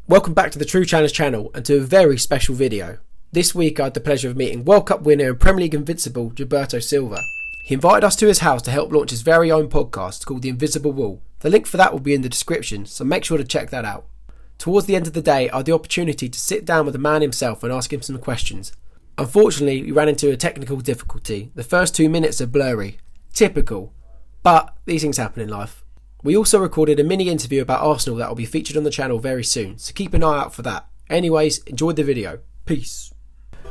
Welcome back to the TruChallenge channel and to a very special video. This week I had the pleasure of meeting World Cup winner and Premier League invincible Gilberto Silva. He invited us to his house to help launch his very own podcast called The Invisible Wall. The link for that will be in the description, so make sure to check that out. Towards the end of the day I had the opportunity to sit down with the man himself and ask him some questions. Unfortunately we ran into a technical difficulty. The first 2 minutes are blurry. Typical. But these things happen in life. We also recorded a mini interview about Arsenal that will be featured on the channel very soon, so keep an eye out for that. Anyways, enjoy the video. Peace.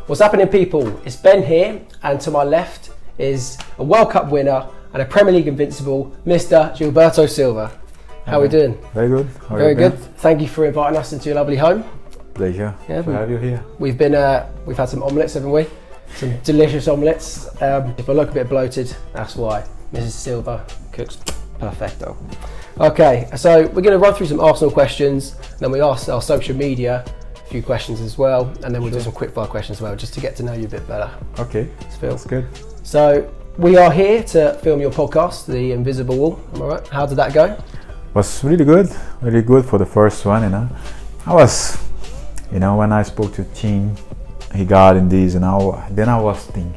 What's happening, people? It's Ben here, and to my left is a World Cup winner and a Premier League invincible, Mr. Gilberto Silva. How are we doing? Very good. Very good. Thank you for inviting us into your lovely home. Pleasure to have you here. We've had some omelettes, haven't we? Some delicious omelettes. If I look a bit bloated, that's why. Mrs. Silva cooks perfecto. Okay, so we're going to run through some Arsenal questions, then we ask our social media a few questions as well, and then we'll do some quickfire questions as well, just to get to know you a bit better. Okay, that's good. So we are here to film your podcast, The Invisible Wall. Am I right? How did that go? Was really good for the first one. I was, when I spoke to Tim regarding this, then I was thinking,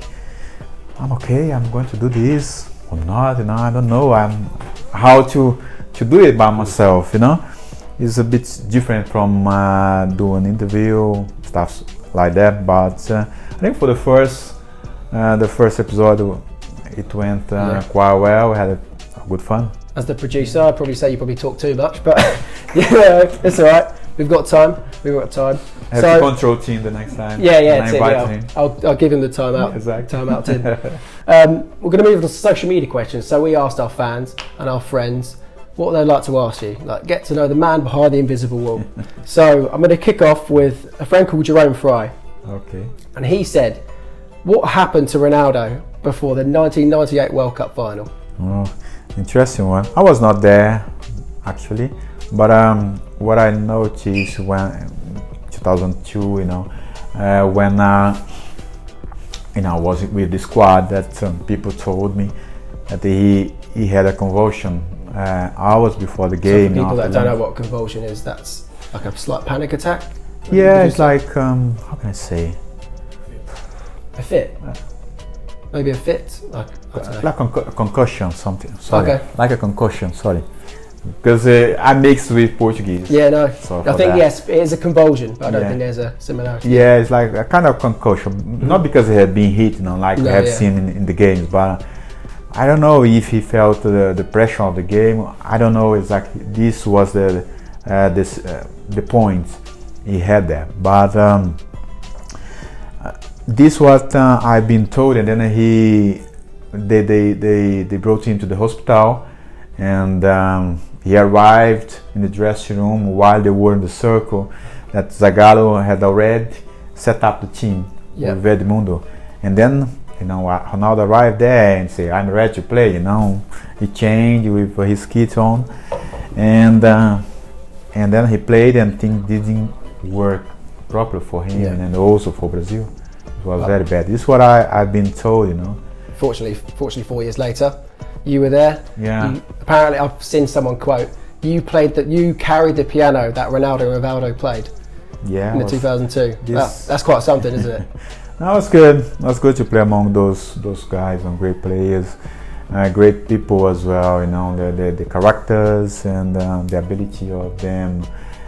I'm okay. I'm going to do this or not. I don't know. How to do it by myself. It's a bit different from doing interview stuff like that. But I think for the first episode, it went quite well. We had a good fun. As the producer, I'd probably say you probably talk too much, but it's all right. We've got time. I have to control Tim the next time. Yeah. I'll give him the timeout. Exactly. Timeout, Tim. We're going to move on to social media questions. So we asked our fans and our friends what they'd like to ask you. Like, get to know the man behind the invisible wall. So I'm going to kick off with a friend called Jerome Fry. Okay. And he said, what happened to Ronaldo before the 1998 World Cup final? Oh, interesting one. I was not there, actually. But what I noticed when 2002, when I was with the squad, that people told me that he had a convulsion hours before the game. So for people that don't know what convulsion is, that's like a slight panic attack? Yeah, it's like, how can I say? A fit? Maybe a fit? Like a concussion, something. Sorry. Okay. Like a concussion, sorry. Because I mixed with Portuguese. Yeah, no. I think yes, it is a convulsion, but I don't think there's a similarity. Yeah, it's like a kind of concussion. Not because he had been hit, like we have seen in the games, but I don't know if he felt the pressure of the game. I don't know exactly. This was the point he had there, but this what I've been told, and then they brought him to the hospital, and he arrived in the dressing room while they were in the circle that Zagallo had already set up the team with Edmundo. And then, Ronaldo arrived there and said, I'm ready to play, He changed with his kit on. And then he played, and things didn't work properly for him and also for Brazil. It was very bad. This is what I've been told, Fortunately 4 years later, you were there. Yeah. Apparently, I've seen someone quote, you carried the piano that Ronaldo and Rivaldo played. Yeah. In the 2002. That's quite something, isn't it? That was good. It was good to play among those guys and great players, great people as well. The characters and the ability of them,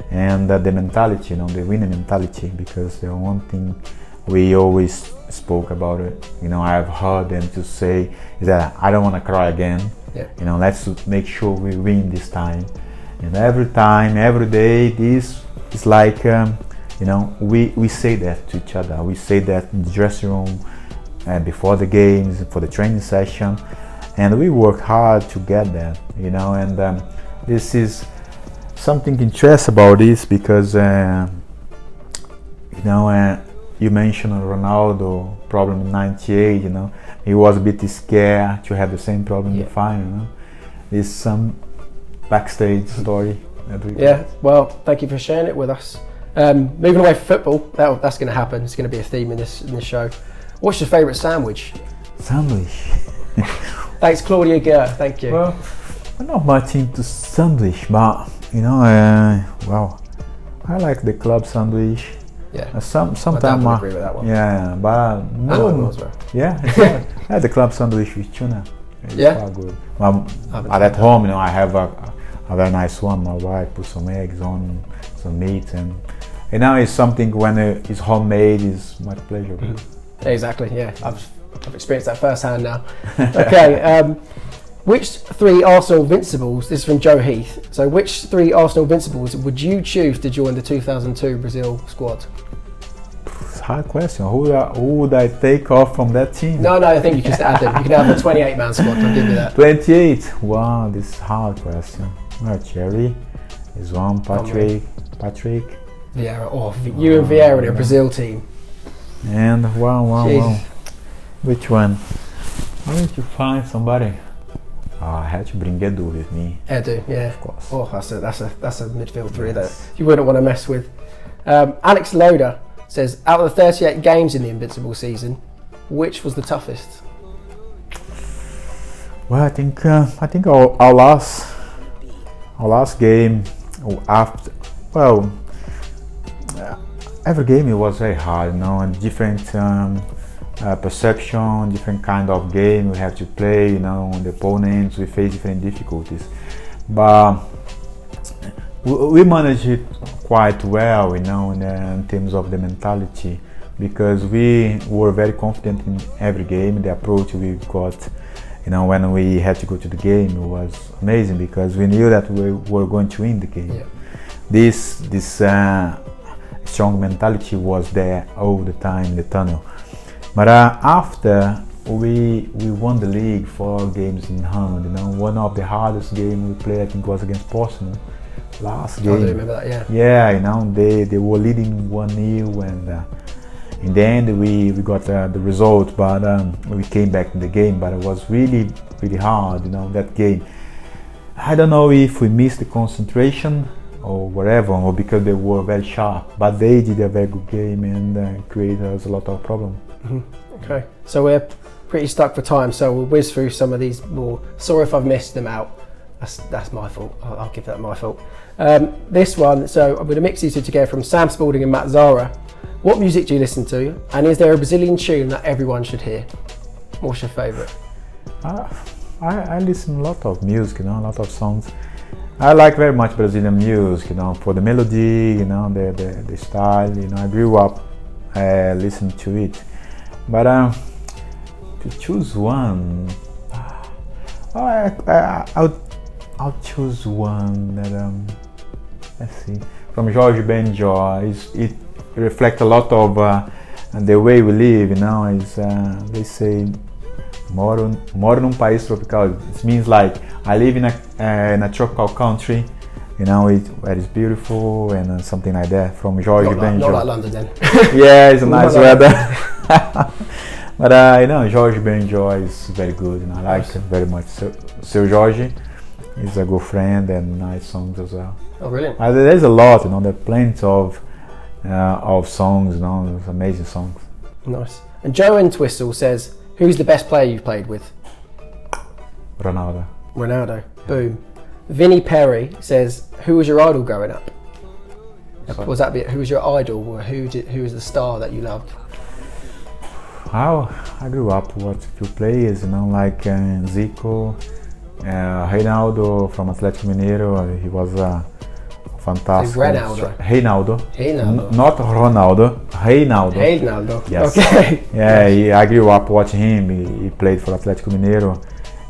and the mentality. The winning mentality. Because the one thing we always spoke about it, I've heard them to say is that I don't want to cry again. Yeah. Let's make sure we win this time. And every time, every day, this is like, we say that to each other. We say that in the dressing room, before the games, for the training session, and we work hard to get that. And this is something interesting about this because, you mentioned Ronaldo problem in '98. He was a bit scared to have the same problem in the final. There's some backstage story. Well, thank you for sharing it with us. Moving away from football, that's going to happen. It's going to be a theme in this show. What's your favourite sandwich? Sandwich. Thanks, Claudia Gurr. Thank you. Well, I'm not much into sandwich, but I like the club sandwich. Yeah. Sometimes I agree with that one. Yeah, but no. As well. Yeah, I had the club sandwich with tuna. It's quite good. At home, I have a very nice one. My wife put some eggs on, some meat, and it's something when it's homemade is much pleasurable. Exactly. Yeah, I've experienced that firsthand now. Okay. Which 3 Arsenal invincibles? This is from Joe Heath. So, which 3 Arsenal invincibles would you choose to join the 2002 Brazil squad? It's a hard question. Who would I take off from that team? No, I think you can just add them. You can have a 28-man squad. I'll give you that. 28. Wow, this is a hard question. Cherry is one. Patrick. Vieira. You and Vieira in a Brazil team. And wow. Which one? How did you find somebody? I had to bring Edu with me. Edu, yeah. Of course. Oh, that's a midfield three that you wouldn't want to mess with. Alex Loader says, out of the 38 games in the Invincible season, which was the toughest? Well, I think our last game after every game it was very hard, and different perception, different kind of game we have to play, the opponents, we face different difficulties, but we managed it quite well, in terms of the mentality, because we were very confident in every game. The approach we got, when we had to go to the game, was amazing because we knew that we were going to win the game. Yeah. This strong mentality was there all the time in the tunnel. But after we won the league 4 games in hand, one of the hardest games we played, I think, was against Portsmouth. Last game. I remember that, yeah. Yeah, they were leading 1-0, and in the end we got the result, but we came back in the game. But it was really, really hard, that game. I don't know if we missed the concentration or whatever, or because they were very sharp, but they did a very good game and created us a lot of problems. Mm-hmm. Okay, so we're pretty stuck for time, so we'll whiz through some of these more. Sorry if I've missed them out. That's my fault. I'll give that my fault. This one, so I'm going to mix these two together, from Sam Spalding and Matt Zara. What music do you listen to, and is there a Brazilian tune that everyone should hear? What's your favourite? I listen a lot of music, a lot of songs. I like very much Brazilian music, for the melody, the style. I grew up listening to it. But to choose one, I'll choose one that let's see, from Jorge Benjor. It reflects a lot of the way we live. They say moro num país tropical. It means like I live in a tropical country, where it's beautiful and something like that. From Jorge Benjor. Not like London then. Yeah, it's a nice weather. But Jorge Benjor is very good, and I like it very much. So Jorge is a good friend and nice songs as well. Oh, brilliant! There's a lot, there are plenty of songs, there's amazing songs. Nice. And Joe Entwistle says, who's the best player you've played with? Ronaldo. Yeah. Boom. Vinny Perry says, who was your idol growing up? Who was your idol, or who was the star that you loved? I grew up watching a few players, like Zico, Ronaldo from Atlético Mineiro. He was a fantastic. Ronaldo. Not Ronaldo. Ronaldo. Yes. Okay. Yeah, I grew up watching him. He played for Atlético Mineiro,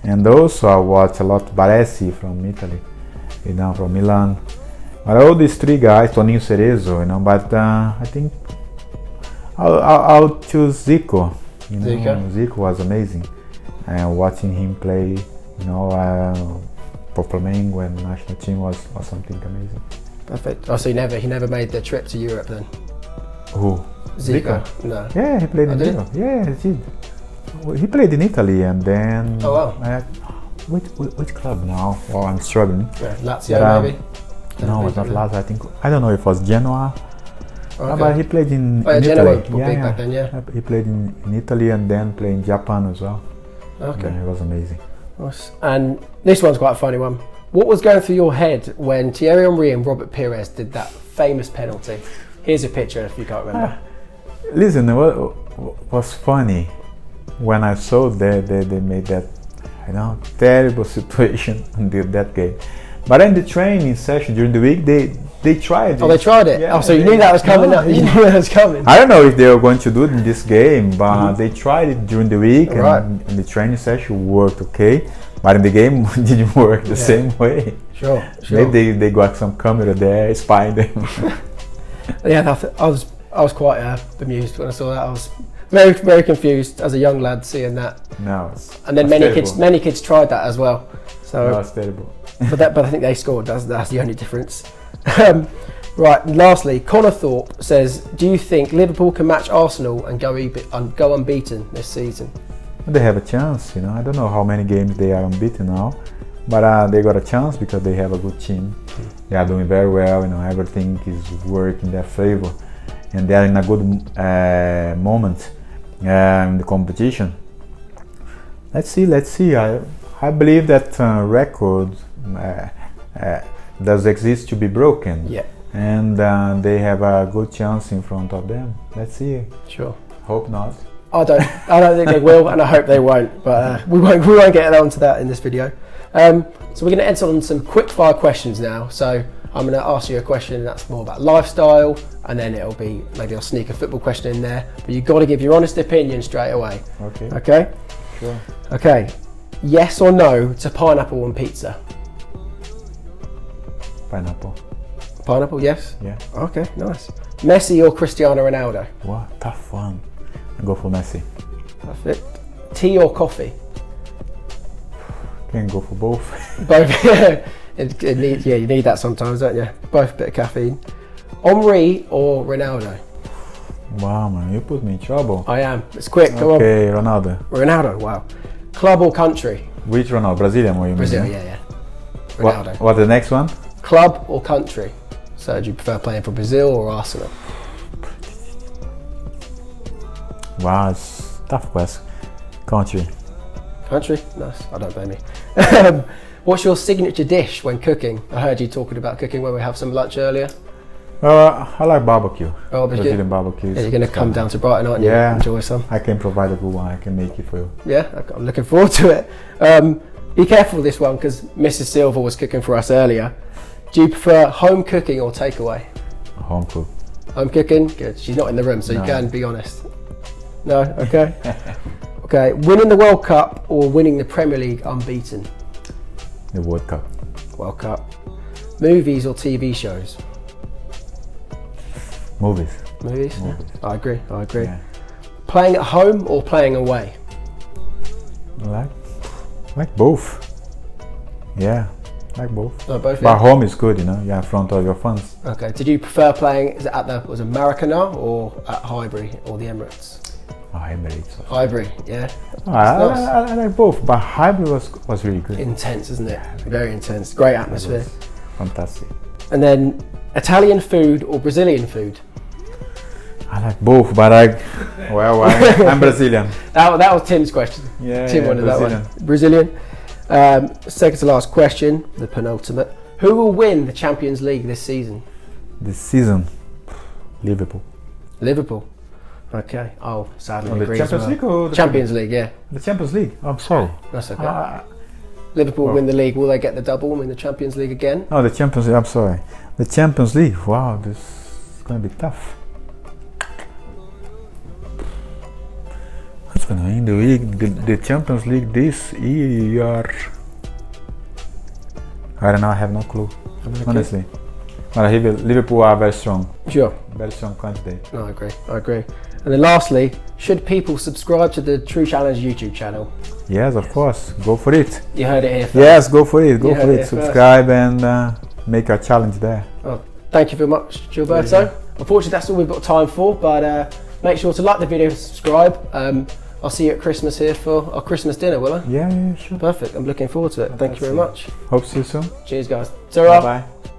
and also I watched a lot Baresi from Italy, from Milan. But all these 3 guys, Toninho Cerezo, but I think I'll choose Zico. Zico was amazing, and watching him play, for Flamengo and national team was something amazing. Perfect. Oh, so he never made the trip to Europe then? Who? Zico? No. Yeah, he played in Europe. Yeah, he did. He played in Italy, and then. Oh wow. Which club now? Oh, I'm struggling. Yeah, Lazio maybe. No, it's not Lazio. I don't know if it was Genoa. Okay. But he played in Genoa Italy. Big back then, yeah. He played in Italy and then played in Japan as well. Okay. Yeah, it was amazing. Nice. And this one's quite a funny one. What was going through your head when Thierry Henry and Robert Pires did that famous penalty? Here's a picture if you can't remember. Listen, what was funny when I saw they made that, terrible situation and did that game. But in the training session during the week, they tried it. Oh, they tried it? Yeah, so you knew that was coming up? You knew that was coming? I don't know if they were going to do it in this game, but they tried it during the week, and in the training session worked okay. But in the game, it didn't work the same way. Sure. Maybe they got some camera there spying them. Yeah, I was quite bemused when I saw that. I was very, very confused as a young lad seeing that. No. And then many kids tried that as well. So that's terrible. but I think they scored. That's the only difference. Right. Lastly, Connor Thorpe says, "Do you think Liverpool can match Arsenal and go unbeaten this season?" They have a chance. I don't know how many games they are unbeaten now, but they got a chance because they have a good team. They are doing very well. Everything is working in their favor, and they are in a good moment in the competition. Let's see. I believe that record does exist to be broken. Yeah. And they have a good chance in front of them. Let's see. Sure. Hope not. I don't think they will, and I hope they won't. But we won't get onto that in this video. So we're going to enter on some quick-fire questions now. So I'm going to ask you a question that's more about lifestyle, and then it'll be maybe I'll sneak a football question in there. But you've got to give your honest opinion straight away. Okay. Okay. Sure. Okay. Yes or no to pineapple on pizza? Pineapple. Pineapple, yes. Yeah. Okay, nice. Messi or Cristiano Ronaldo? What tough one. I go for Messi. Perfect. Tea or coffee? Can go for both. Both. You need that sometimes, don't you? Both a bit of caffeine. Henry or Ronaldo? Wow, man, you put me in trouble. I am. It's quick. Come on. Okay, Ronaldo. Ronaldo. Wow. Club or country? Which Ronaldo? Brazilian or you mean? Brazil. Yeah. Ronaldo. What the next one? Club or country? So do you prefer playing for Brazil or Arsenal? Wow, it's tough question. Country. Country? Nice. I don't blame you. What's your signature dish when cooking? I heard you talking about cooking when we have some lunch earlier. I like barbecue. Brazilian barbecue. Yeah, you're going to come down to Brighton, aren't you? Yeah. Enjoy some. I can provide a good one. I can make it for you. Yeah, I'm looking forward to it. Be careful with this one because Mrs. Silva was cooking for us earlier. Do you prefer home cooking or takeaway? Home cook. Home cooking? Good. She's not in the room, so you can be honest. No? Okay. Okay. Winning the World Cup or winning the Premier League unbeaten? The World Cup. World Cup. Movies or TV shows? Movies. Movies? I agree. Yeah. Playing at home or playing away? Like both. Yeah, like both. No, both. But home is good, you're in front of your fans. Okay. Did you prefer playing? Is it at the Maracana or at Highbury or the Emirates? Emirates. Highbury, yeah. I like both, but Highbury was really good. Intense, isn't it? Very intense. Great atmosphere. Fantastic. And then Italian food or Brazilian food? I like both, but I'm Brazilian. That was Tim's question. Yeah, Tim wanted that one. Brazilian. Second to last question, the penultimate. Who will win the Champions League this season? This season, Liverpool. Liverpool. Okay. Oh, sadly, the agree Champions as well. League or the Champions League? Yeah. The Champions League. I'm sorry. That's okay. Liverpool win the league. Will they get the double and win the Champions League again? No, the Champions League. I'm sorry. The Champions League. Wow, this is going to be tough. What's going to win the league? The Champions League this year? I don't know. I have no clue. Honestly. But Liverpool are very strong. Sure. Very strong candidate. No, I agree. And then lastly, should people subscribe to the TruChallenge YouTube channel? Yes, of course. Go for it. You heard it here first. Yes, go for it. Go for it. First. Subscribe and make a challenge there. Well, thank you very much, Gilberto. Yeah. Unfortunately, that's all we've got time for, but make sure to like the video and subscribe. I'll see you at Christmas here for our Christmas dinner, will I? Yeah, sure. Perfect. I'm looking forward to it. Thank you very much. Hope to see you soon. Cheers, guys. Ta-ra. Bye-bye.